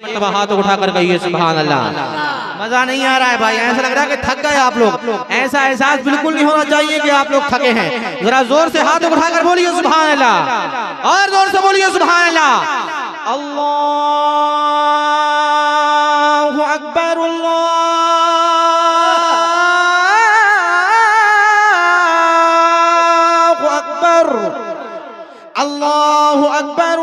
मर्तबा हाथ उठाकर कहिए सुभान अल्लाह। मजा नहीं आ रहा है भाई, ऐसा लग रहा है कि थक गए आप लोग। ऐसा एहसास बिल्कुल नहीं होना चाहिए कि आप लोग थके हैं। जरा जोर से हाथ उठाकर बोलिए सुभान अल्लाह, और जोर से बोलिए सुभान अल्लाह। अल्लाहु अकबर, अल्लाहु अकबर, अल्लाहु अकबर,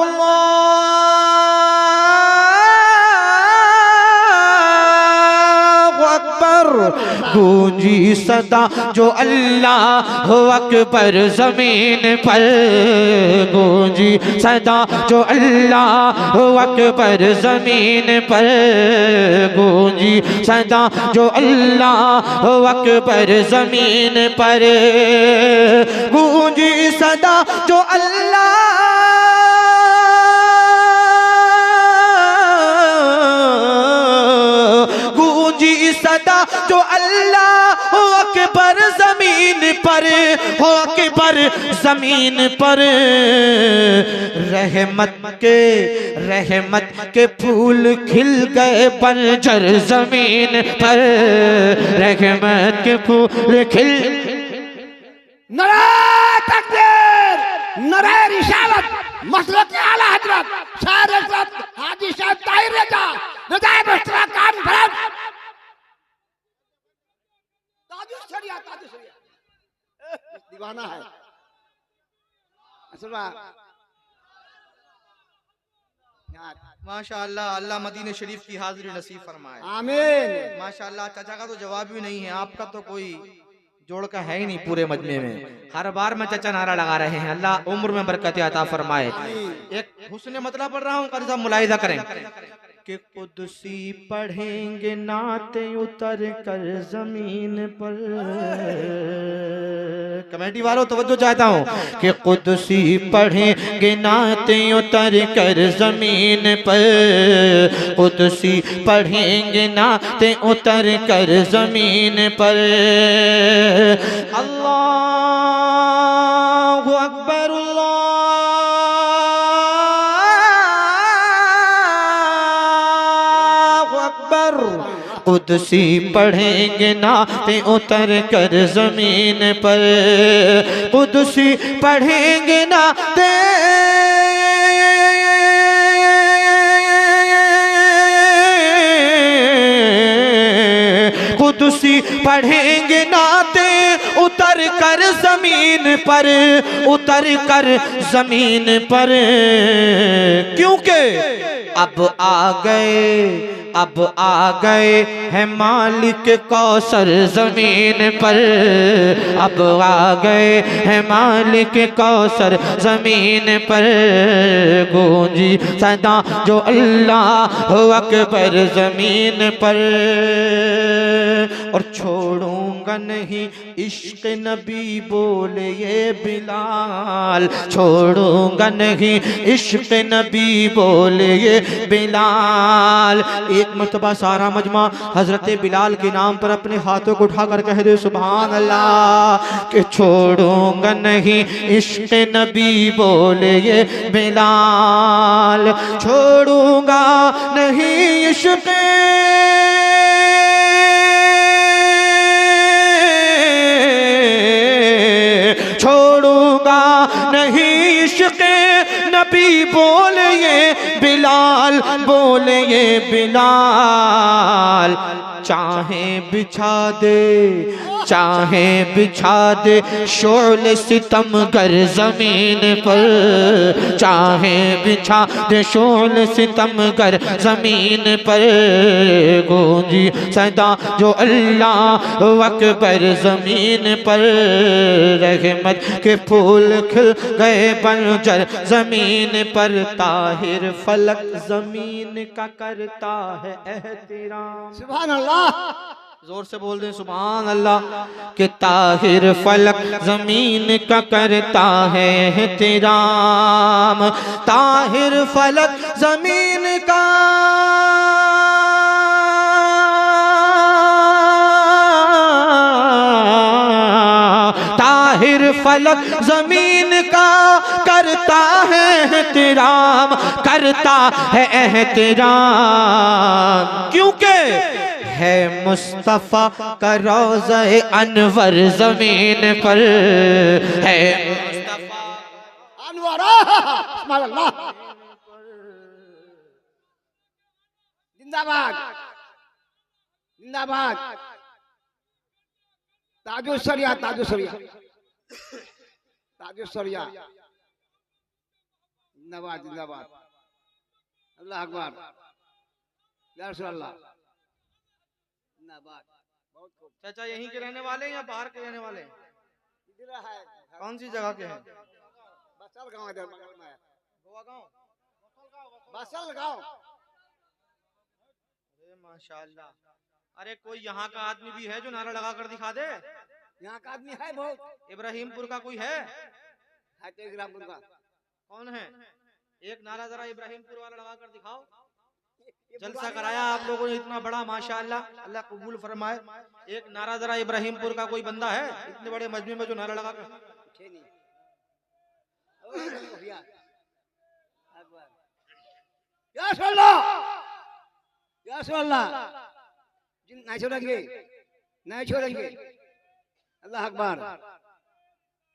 गूंजी सदा जो अल्लाह अकबर ज़मीन पर, गूंजी सदा जो अल्लाह अकबर ज़मीन पर, गूंजी सदा जो अल्लाह अकबर ज़मीन पर, गूंजी सदा जो अल्लाह सदा जो अल्लाह हो अकबर ज़मीन पर, हो अकबर ज़मीन पर। रहमत के फूल खिल गए बंजर ज़मीन पर, रहमत के फूल खिल। नारे तकबीर, नारे रिसालत, मसलक आला हजरत शायर हजरत हाजी साहब ताहिर रजा रजाए मुस्तफा काम भरत दीवाना है। माशाअल्लाह, अल्लाह मदीने शरीफ की हाजिरी नसीब फरमाए। आमीन। माशाअल्लाह, चाचा का तो जवाब भी नहीं है, आपका तो कोई जोड़ का है ही नहीं पूरे मजमे में। हर बार में चाचा नारा लगा रहे हैं, अल्लाह उम्र में बरकत अता फरमाए। एक हुस्न मतलब पढ़ रहा हूँ, कल साहब मुलाहिजा करें कि कुदसी पढ़ेंगे नाते उतर कर जमीन पर। कमेटी वालों तवज्जो चाहता हूँ कि कुदसी पढ़ेंगे नाते उतर कर जमीन पर, कुदसी पढ़ेंगे नाते उतर कर जमीन पर। अल्लाहु अकबर, कुदसी पढ़ेंगे नाते उतर कर जमीन पर, कुदसी पढ़ेंगे नाते कुदसी पढ़ेंगे नाते उतर कर जमीन पर, उतर कर जमीन पर। क्योंकि अब आ गए हैं मालिक कौसर जमीन पर, अब आ गए हैं मालिक कौसर जमीन पर, गूंजी सदा जो अल्लाह अकबर जमीन पर। और छोड़ूंगा नहीं इश्क नबी बोले ये बिलाल, छोड़ूंगा नहीं इश्क नबी बोले ये बिलाल। एक मर्तबा सारा मजमा हजरत बिलाल के नाम पर अपने हाथों को उठाकर कह दे सुभान अल्लाह, कि छोड़ूंगा नहीं इश्क नबी बोले ये बिलाल, छोड़ूंगा नहीं इश्क छोड़ूंगा नहीं इश्क नबी बोले ये बिलाल, बोले ये बिलाल। चाहे बिछा दे शोले सितम गर जमीन पर, चाहे बिछा दे शोले सितम गर जमीन पर, गूंजी सदा जो अल्लाह अकबर जमीन पर, रहमत के फूल खिल गए बंजर जमीन पर। ताहिर फलक जमीन का करता है एहतराम। सुभान अल्लाह, जोर से बोल दें सुभान अल्लाह। कि ताहिर फलक जमीन का करता है एहतराम, ताहिर फलक जमीन का ताहिर फलक जमीन का कर करता है एहतराम, करता है एहतराम, क्योंकि है मुस्तफा का रोज़ा अनवर जमीन पर है। मुस्तफा अनवर सुभान अल्लाह, जिंदाबाद जिंदाबाद। ताजुसरिया ताजुसरिया ताजुसरिया, जिंदाबाद जिंदाबाद। अल्लाह अकबर, या रसूल अल्लाह, जिंदाबाद। बहुत खूब। चाचा यहीं के रहने वाले हैं या बाहर के रहने वाले हैं? इधर है। कौन सी जगह के हैं? बसल गांव इधर बगल में है। गोवा गांव, बसल गांव। अरे माशाल्लाह। अरे कोई यहाँ का आदमी भी है जो नारा लगा कर दिखा दे? यहाँ का आदमी है बहुत। इब्राहिमपुर का कोई है? तो इब्राहिमपुर का कौन है? एक नारा जरा इब्राहिमपुर वाला लगा कर दिखाओ। जलसा कराया आप लोगों ने इतना बड़ा, माशाअल्लाह, अल्लाह कबूल फरमाए। एक नारा जरा इब्राहिमपुर का कोई बंदा है इतने बड़े मजमे में जो नारा लगा कर? या रसूलल्लाह, या रसूलल्लाह, नहीं छोड़ेंगे, नहीं छोड़ेंगे। अल्लाह अकबर,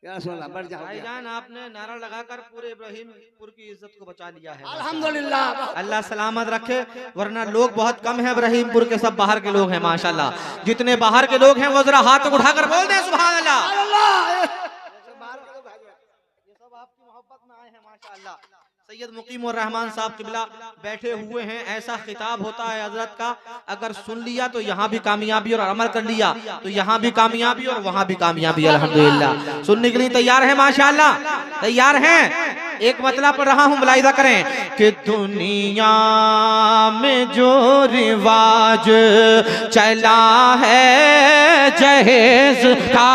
या रसूलल्लाह, बढ़ जाओ भाईजान। आपने नारा लगाकर पूरे इब्राहिमपुर की इज्जत को बचा लिया है, अल्हम्दुलिल्लाह। अल्लाह सलामत रखे, वरना लोग बहुत कम हैं इब्राहिमपुर के, सब बाहर के लोग हैं माशाल्लाह। जितने बाहर के लोग हैं वो जरा हाथ उठाकर बोल दें सुभान अल्लाह। ये सब आपकी मोहब्बत में आए हैं माशाल्लाह। सैयद मुकीम और रहमान साहब किबला बैठे हुए हैं। ऐसा खिताब होता है हजरत का, अगर सुन लिया तो यहाँ भी कामयाबी और अमल कर लिया तो यहाँ भी कामयाबी और वहाँ भी कामयाबी अल्हम्दुलिल्लाह। सुनने के लिए तैयार है माशाल्लाह, तैयार हैं? एक मतलब पढ़ रहा हूँ, मुलाहिजा करें कि दुनिया में जो रिवाज चला है जहेज का